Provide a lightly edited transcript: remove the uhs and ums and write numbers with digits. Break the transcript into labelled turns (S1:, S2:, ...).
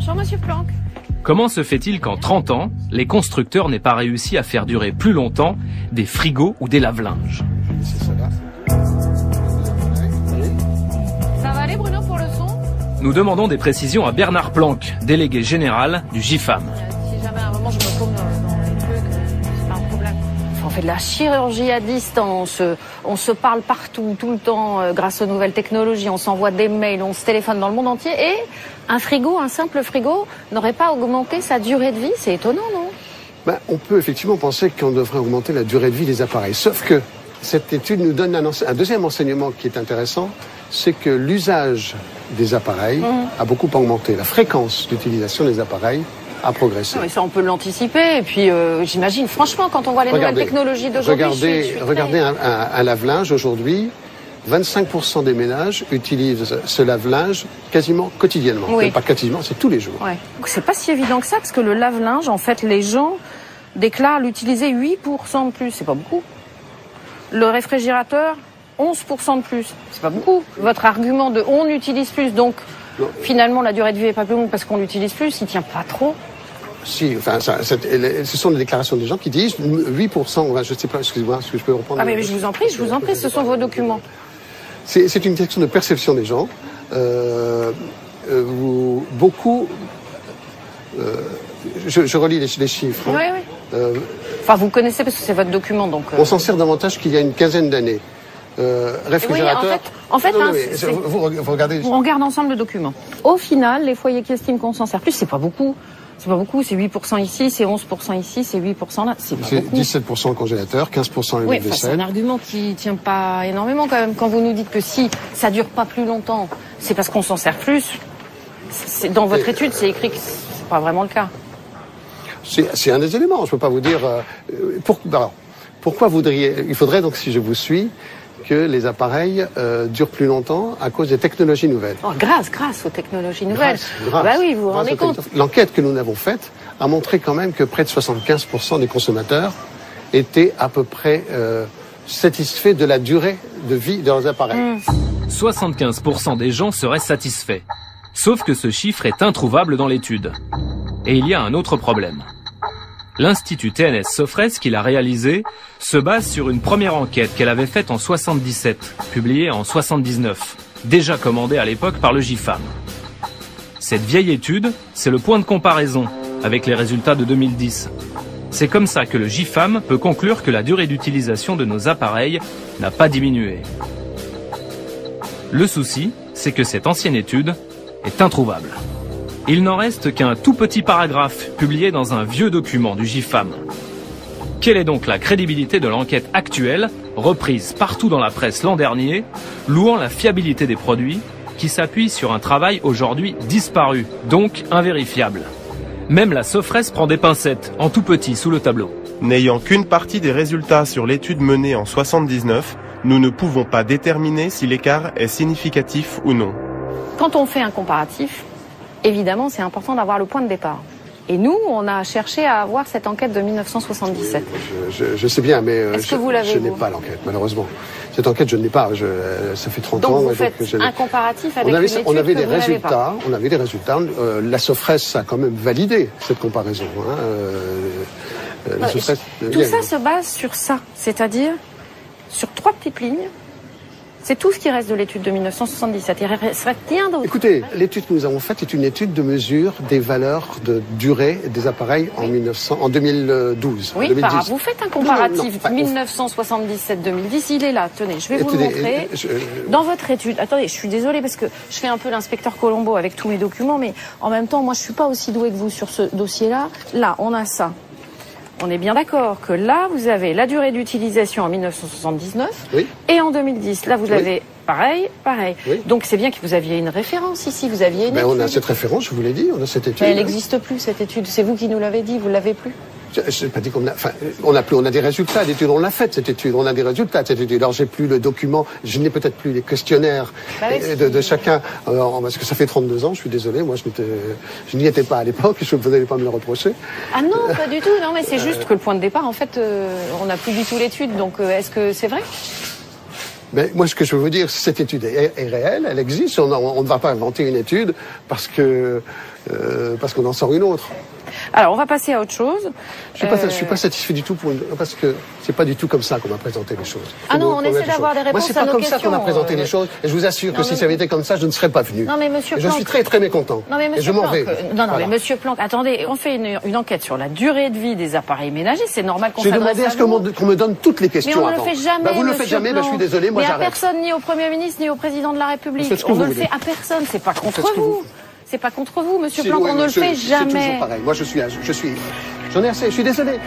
S1: Bonjour Monsieur Planck.
S2: Comment se fait-il qu'en 30 ans, les constructeurs n'aient pas réussi à faire durer plus longtemps des frigos ou des lave-linges?
S1: Ça va aller Bruno pour le son?
S2: Nous demandons des précisions à Bernard Planck, délégué général du GIFAM.
S1: Si jamais à un moment je me tourne dans les trucs, c'est pas un problème. On fait de la chirurgie à distance, on se parle partout, tout le temps, grâce aux nouvelles technologies, on s'envoie des mails, on se téléphone dans le monde entier et un frigo, un simple frigo, n'aurait pas augmenté sa durée de vie? C'est étonnant, non?
S3: On peut effectivement penser qu'on devrait augmenter la durée de vie des appareils. Sauf que cette étude nous donne un deuxième enseignement qui est intéressant, c'est que l'usage des appareils a beaucoup augmenté. La fréquence d'utilisation des appareils a progressé.
S1: Non, mais ça, on peut l'anticiper. Et puis, j'imagine, franchement, quand on voit les nouvelles technologies d'aujourd'hui...
S3: Regardez un lave-linge aujourd'hui. 25% des ménages utilisent ce lave-linge quasiment quotidiennement.
S1: Oui.
S3: Pas quotidiennement, c'est tous les jours.
S1: Ouais. C'est pas si évident que ça, parce que le lave-linge, en fait, les gens déclarent l'utiliser 8% de plus. C'est pas beaucoup. Le réfrigérateur, 11% de plus. C'est pas beaucoup. Votre argument de on utilise plus, donc finalement la durée de vie est pas plus longue parce qu'on l'utilise plus, il tient pas trop.
S3: Si, enfin, ce sont des déclarations des gens qui disent 8%, je sais pas, excusez-moi, est-ce que je peux reprendre?
S1: Ah mais je vous en prie, ce sont vos documents.
S3: C'est une question de perception des gens. Beaucoup... je relis les chiffres.
S1: Oui, oui. Enfin, vous connaissez parce que c'est votre document, donc...
S3: On s'en sert davantage qu'il y a une quinzaine d'années. Réfrigérateur...
S1: Oui,
S3: vous regardez...
S1: On regarde ensemble le document. Au final, les foyers qui estiment qu'on s'en sert plus, c'est pas beaucoup. C'est pas beaucoup, c'est 8% ici, c'est 11% ici, c'est 8% là, c'est pas beaucoup.
S3: 17% le congélateur, 15% le
S1: oui,
S3: vaisselle.
S1: C'est un argument qui tient pas énormément quand même. Quand vous nous dites que si ça dure pas plus longtemps, c'est parce qu'on s'en sert plus. Dans votre étude, c'est écrit que c'est pas vraiment le cas.
S3: C'est un des éléments. Je peux pas vous dire... pourquoi voudriez... Il faudrait donc, si je vous suis, que les appareils durent plus longtemps à cause des technologies nouvelles.
S1: Oh, grâce aux technologies nouvelles.
S3: Grâce.
S1: Bah oui, vous vous rendez compte.
S3: L'enquête que nous avons faite a montré quand même que près de 75% des consommateurs étaient à peu près satisfaits de la durée de vie de leurs appareils.
S2: 75% des gens seraient satisfaits. Sauf que ce chiffre est introuvable dans l'étude. Et il y a un autre problème. L'Institut TNS Sofres, qu'il a réalisé, se base sur une première enquête qu'elle avait faite en 77, publiée en 79, déjà commandée à l'époque par le GIFAM. Cette vieille étude, c'est le point de comparaison avec les résultats de 2010. C'est comme ça que le GIFAM peut conclure que la durée d'utilisation de nos appareils n'a pas diminué. Le souci, c'est que cette ancienne étude est introuvable. Il n'en reste qu'un tout petit paragraphe publié dans un vieux document du GIFAM. Quelle est donc la crédibilité de l'enquête actuelle, reprise partout dans la presse l'an dernier, louant la fiabilité des produits, qui s'appuie sur un travail aujourd'hui disparu, donc invérifiable? Même la Sofres prend des pincettes, en tout petit, sous le tableau.
S4: N'ayant qu'une partie des résultats sur l'étude menée en 79, nous ne pouvons pas déterminer si l'écart est significatif ou non.
S1: Quand on fait un comparatif, évidemment, c'est important d'avoir le point de départ. Et nous, on a cherché à avoir cette enquête de 1977.
S3: Je sais bien, mais
S1: je
S3: n'ai pas l'enquête, malheureusement. Cette enquête, je ne l'ai pas. Ça fait 30 ans.
S1: Donc vous faites un comparatif avec une étude
S3: on avait
S1: que
S3: des
S1: vous n'avez
S3: résultats.
S1: pas.
S3: On avait des résultats. La Sofres a quand même validé cette comparaison.
S1: Tout ça se base sur ça, c'est-à-dire sur 3 petites lignes. C'est tout ce qui reste de l'étude de 1977. Il ne reste rien d'autre.
S3: Écoutez, l'étude que nous avons faite est une étude de mesure des valeurs de durée des appareils en 2012.
S1: Oui,
S3: 2010.
S1: Vous faites un comparatif 1977-2010, il est là. Tenez, je vais vous le montrer. Dans votre étude, attendez, je suis désolée parce que je fais un peu l'inspecteur Colombo avec tous mes documents, mais en même temps, moi, je suis pas aussi douée que vous sur ce dossier-là. Là, on a ça. On est bien d'accord que là, vous avez la durée d'utilisation en 1979 et en 2010. Là, vous avez pareil. Oui. Donc, c'est bien que vous aviez une référence ici. Vous aviez une étude.
S3: On a cette référence, je vous l'ai dit, on a cette étude.
S1: Mais elle n'existe plus, cette étude. C'est vous qui nous l'avez dit, vous ne l'avez plus.
S3: Je n'ai pas dit qu'on a... Enfin, on a des résultats d'études, on l'a fait cette étude, on a des résultats de cette étude. Alors, j'ai plus le document, je n'ai peut-être plus les questionnaires de chacun, parce que ça fait 32 ans, je suis désolé, moi je n'y étais pas à l'époque, vous n'allez pas me le reprocher.
S1: Ah non, pas du tout, non, mais c'est juste que le point de départ, en fait, on n'a plus du tout l'étude, donc est-ce que c'est vrai ?
S3: Mais moi, ce que je veux vous dire, cette étude est réelle, elle existe. On ne va pas inventer une étude parce que parce qu'on en sort une autre.
S1: Alors, on va passer à autre chose.
S3: Je suis pas satisfait du tout parce que c'est pas du tout comme ça qu'on m'a présenté les choses.
S1: Ah non, on essaie d'avoir des réponses à nos questions.
S3: Moi, c'est pas comme ça qu'on m'a présenté les choses. Et je vous assure que si ça avait été comme ça, je ne serais pas venu.
S1: Non, mais monsieur Planck.
S3: Je suis très, très mécontent.
S1: Non, mais monsieur
S3: et je m'en vais.
S1: Non, mais monsieur Planck, attendez, on fait une enquête sur la durée de vie des appareils ménagers. C'est normal qu'on s'adresse à vous.
S3: J'ai demandé qu'on me donne toutes les questions avant.
S1: Mais on ne le fait jamais,
S3: vous ne le faites jamais, je suis désolé, moi j'arrête.
S1: Mais à personne, ni au Premier ministre, ni au Président de la République. On ne le fait à personne, c'est pas contre vous. C'est pas contre vous, monsieur Planck, on ne le fait jamais.
S3: C'est toujours pareil. Moi, j'en ai assez, je suis désolé.